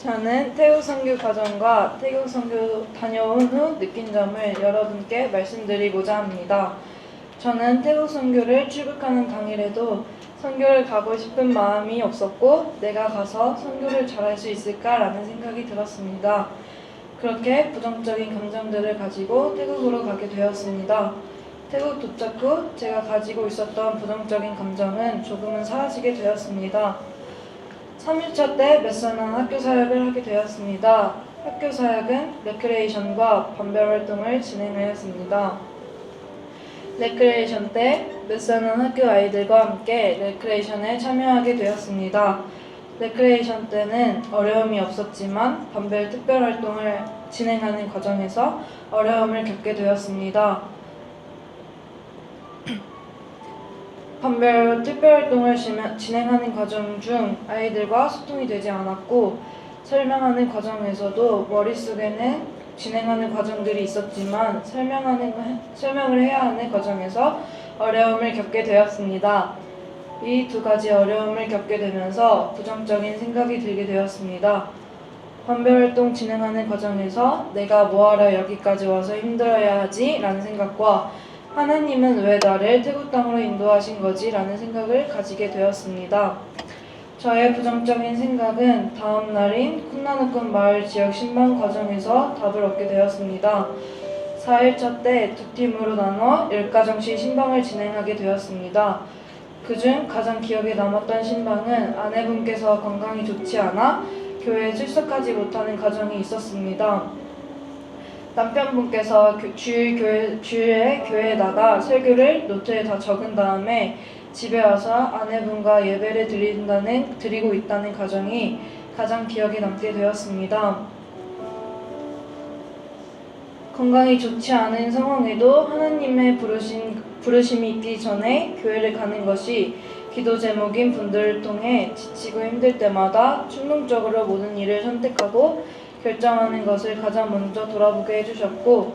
저는 태국 선교 과정과 태국 선교 다녀온 후 느낀 점을 여러분께 말씀드리고자 합니다. 저는 태국 선교를 출국하는 당일에도 선교를 가고 싶은 마음이 없었고 내가 가서 선교를 잘할 수 있을까라는 생각이 들었습니다. 그렇게 부정적인 감정들을 가지고 태국으로 가게 되었습니다. 태국 도착 후 제가 가지고 있었던 부정적인 감정은 조금은 사라지게 되었습니다. 3일차 때 메서난 학교 사역을 하게 되었습니다. 학교 사역은 레크레이션과 반별 활동을 진행하였습니다. 레크레이션 때 메서난 학교 아이들과 함께 레크레이션에 참여하게 되었습니다. 레크레이션 때는 어려움이 없었지만 반별 특별 활동을 진행하는 과정에서 어려움을 겪게 되었습니다. 반별 특별활동을 진행하는 과정 중 아이들과 소통이 되지 않았고 설명하는 과정에서도 머릿속에는 진행하는 과정들이 있었지만 설명을 해야 하는 과정에서 어려움을 겪게 되었습니다. 이 두 가지 어려움을 겪게 되면서 부정적인 생각이 들게 되었습니다. 반별활동 진행하는 과정에서 내가 뭐하러 여기까지 와서 힘들어야 하지? 라는 생각과 하나님은 왜 나를 태국 땅으로 인도하신 거지? 라는 생각을 가지게 되었습니다. 저의 부정적인 생각은 다음 날인 쿤나누콘 마을 지역 신방 과정에서 답을 얻게 되었습니다. 4일차 때 두 팀으로 나눠 10가정씩 신방을 진행하게 되었습니다. 그중 가장 기억에 남았던 신방은 아내분께서 건강이 좋지 않아 교회에 출석하지 못하는 가정이 있었습니다. 남편분께서 주일에 교회에 나가 설교를 노트에 다 적은 다음에 집에 와서 아내분과 예배를 드리고 있다는 가정이 가장 기억에 남게 되었습니다. 건강이 좋지 않은 상황에도 하나님의 부르심이 있기 전에 교회를 가는 것이 기도 제목인 분들을 통해 지치고 힘들 때마다 충동적으로 모든 일을 선택하고 결정하는 것을 가장 먼저 돌아보게 해주셨고,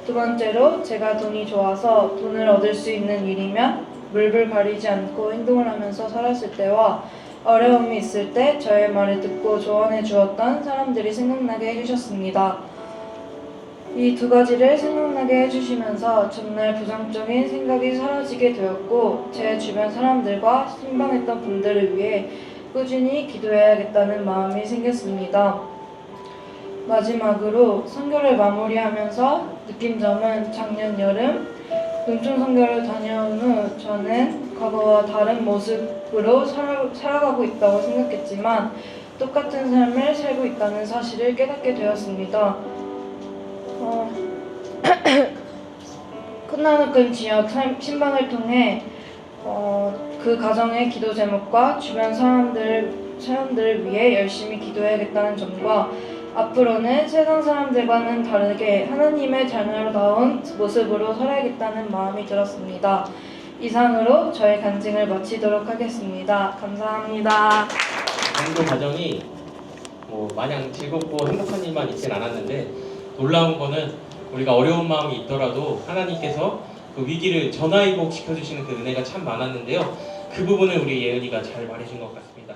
두 번째로 제가 돈이 좋아서 돈을 얻을 수 있는 일이면 물불 가리지 않고 행동을 하면서 살았을 때와 어려움이 있을 때 저의 말을 듣고 조언해 주었던 사람들이 생각나게 해주셨습니다. 이 두 가지를 생각나게 해주시면서 전날 부정적인 생각이 사라지게 되었고 제 주변 사람들과 신방했던 분들을 위해 꾸준히 기도해야겠다는 마음이 생겼습니다. 마지막으로 선교를 마무리하면서 느낀 점은 작년 여름 농촌 선교를 다녀온 후 저는 과거와 다른 모습으로 살아가고 있다고 생각했지만 똑같은 삶을 살고 있다는 사실을 깨닫게 되었습니다. 쿤나누콘 지역 신방을 통해 그 가정의 기도 제목과 주변 사람들을 위해 열심히 기도해야겠다는 점과 앞으로는 세상 사람들과는 다르게 하나님의 자녀다운 모습으로 살아야겠다는 마음이 들었습니다. 이상으로 저의 간증을 마치도록 하겠습니다. 감사합니다. 전도 과정이 마냥 즐겁고 행복한 일만 있진 않았는데 놀라운 거는 우리가 어려운 마음이 있더라도 하나님께서 그 위기를 전화위복 시켜주시는 그 은혜가 참 많았는데요. 그 부분을 우리 예은이가 잘 말해준 것 같습니다.